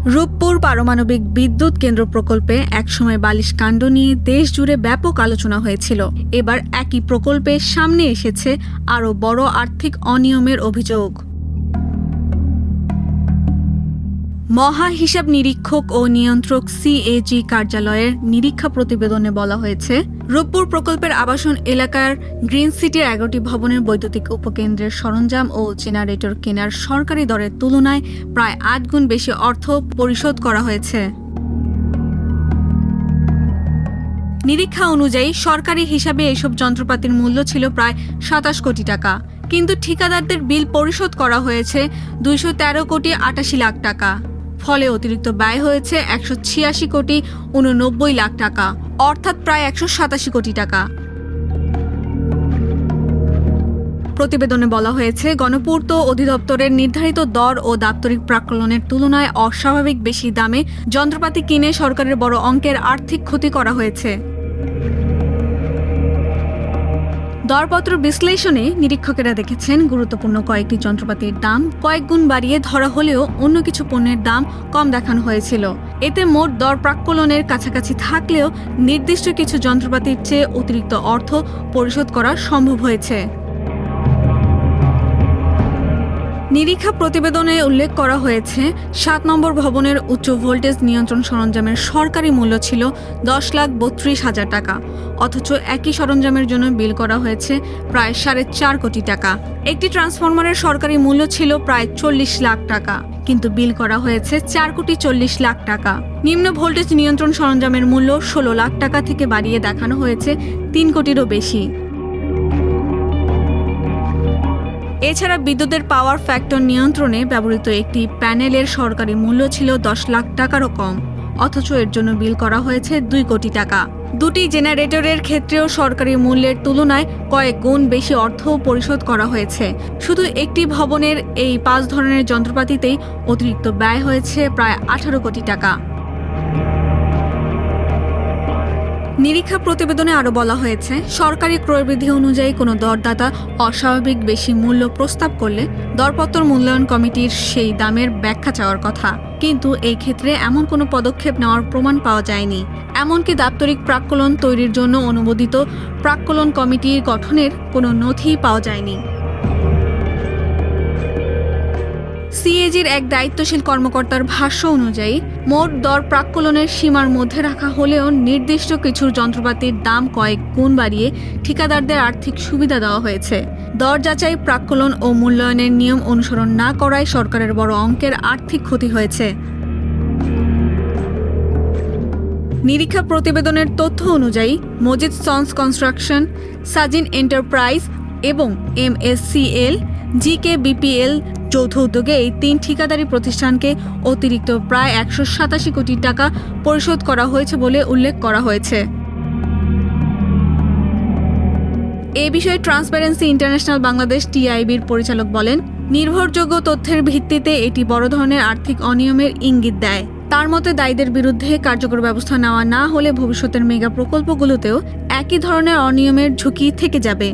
রূপপুর পারমাণবিক বিদ্যুৎ কেন্দ্র প্রকল্পে একসময় বালিশ কাণ্ড নিয়ে দেশ জুড়ে ব্যাপক আলোচনা হয়েছিল। এবার একই প্রকল্পে সামনে এসেছে আরও বড় আর্থিক অনিয়মের অভিযোগ। মহা হিসাব নিরীক্ষক ও নিয়ন্ত্রক সিএজি কার্যালয়ের নিরীক্ষা প্রতিবেদনে বলা হয়েছে, রূপপুর প্রকল্পের আবাসন এলাকার গ্রিন সিটির 11টি ভবনের বৈদ্যুতিক উপকেন্দ্রের সরঞ্জাম ও জেনারেটর কেনার সরকারি দরের তুলনায় প্রায় 8 গুণ বেশি অর্থ পরিশোধ করা হয়েছে। নিরীক্ষা অনুযায়ী সরকারি হিসাবে এসব যন্ত্রপাতির মূল্য ছিল প্রায় 27 কোটি টাকা, কিন্তু ঠিকাদারদের বিল পরিশোধ করা হয়েছে 213 কোটি 88 লাখ টাকা। ফলে অতিরিক্ত ব্যয় হয়েছে 186 কোটি 89 লাখ টাকা, অর্থাৎ প্রায় 187 কোটি টাকা। প্রতিবেদনে বলা হয়েছে, গণপূর্ত অধিদপ্তরের নির্ধারিত দর ও দাপ্তরিক প্রাক্কলনের তুলনায় অস্বাভাবিক বেশি দামে যন্ত্রপাতি কিনে সরকারের বড় অঙ্কের আর্থিক ক্ষতি করা হয়েছে। দরপত্র বিশ্লেষণে নিরীক্ষকেরা দেখেছেন, গুরুত্বপূর্ণ কয়েকটি যন্ত্রপাতির দাম কয়েক গুণ বাড়িয়ে ধরা হলেও অন্য কিছু পণ্যের দাম কম দেখানো হয়েছিল। এতে মোট দর প্রাক্কলনের কাছাকাছি থাকলেও নির্দিষ্ট কিছু যন্ত্রপাতির চেয়ে অতিরিক্ত অর্থ পরিশোধ করা সম্ভব হয়েছে। নিরীক্ষা প্রতিবেদনে উল্লেখ করা হয়েছে, 7 নম্বর ভবনের উচ্চ ভোল্টেজ নিয়ন্ত্রণ সরঞ্জামের সরকারি মূল্য ছিল 10,32,000 টাকা, অথচ একই সরঞ্জামের জন্য বিল করা হয়েছে প্রায় 4.5 কোটি টাকা। একটি ট্রান্সফরমারের সরকারি মূল্য ছিল প্রায় 40 লাখ টাকা, কিন্তু বিল করা হয়েছে 4 কোটি 40 লাখ টাকা। নিম্ন ভোল্টেজ নিয়ন্ত্রণ সরঞ্জামের মূল্য 16 লাখ টাকা থেকে বাড়িয়ে দেখানো হয়েছে 3 কোটিরও বেশি। এছাড়া বিদ্যুতের পাওয়ার ফ্যাক্টর নিয়ন্ত্রণে ব্যবহৃত একটি প্যানেলের সরকারি মূল্য ছিল 10 লাখ টাকারও কম, অথচ এর জন্য বিল করা হয়েছে 2 কোটি টাকা। দুটি জেনারেটরের ক্ষেত্রেও সরকারি মূল্যের তুলনায় কয়েক গুণ বেশি অর্থ পরিশোধ করা হয়েছে। শুধু একটি ভবনের এই 5 ধরনের যন্ত্রপাতিতেই অতিরিক্ত ব্যয় হয়েছে প্রায় 18 কোটি টাকা। নিরীক্ষা প্রতিবেদনে আরও বলা হয়েছে, সরকারি ক্রয়বিধি অনুযায়ী কোনো দরদাতা অস্বাভাবিক বেশি মূল্য প্রস্তাব করলে দরপত্র মূল্যায়ন কমিটির সেই দামের ব্যাখ্যা চাওয়ার কথা, কিন্তু এই ক্ষেত্রে এমন কোনো পদক্ষেপ নেওয়ার প্রমাণ পাওয়া যায়নি। এমনকি দাপ্তরিক প্রাক্কলন তৈরির জন্য অনুমোদিত প্রাক্কলন কমিটির গঠনের কোনো নথি পাওয়া যায়নি। সিএজির এক দায়িত্বশীল কর্মকর্তার ভাষ্য অনুযায়ী, মোট দর প্রাক্কলনের সীমার মধ্যে রাখা হলেও নির্দিষ্ট কিছু যন্ত্রপাতির দাম কয়েক গুণ বাড়িয়ে ঠিকাদারদের আর্থিক সুবিধা দেওয়া হয়েছে। দর যাচাই, প্রাক্কলন ও মূল্যায়নের নিয়ম অনুসরণ না করায় সরকারের বড় অঙ্কের আর্থিক ক্ষতি হয়েছে। নিরীক্ষা প্রতিবেদনের তথ্য অনুযায়ী, Majid sons construction, Sajin enterprise এবং MSCL, GKBPL যৌথ উদ্যোগে এই 3 ঠিকাদারি প্রতিষ্ঠানকে অতিরিক্ত প্রায় 187 কোটি টাকা পরিশোধ করা হয়েছে বলে উল্লেখ করা হয়েছে। এ বিষয়ে ট্রান্সপারেন্সি ইন্টারন্যাশনাল বাংলাদেশ TIBর পরিচালক বলেন, নির্ভরযোগ্য তথ্যের ভিত্তিতে এটি বড় ধরনের আর্থিক অনিয়মের ইঙ্গিত দেয়। তার মতে, দায়ীদের বিরুদ্ধে কার্যকর ব্যবস্থা নেওয়া না হলে ভবিষ্যতের মেগা প্রকল্পগুলোতেও একই ধরনের অনিয়মের ঝুঁকি থেকে যাবে।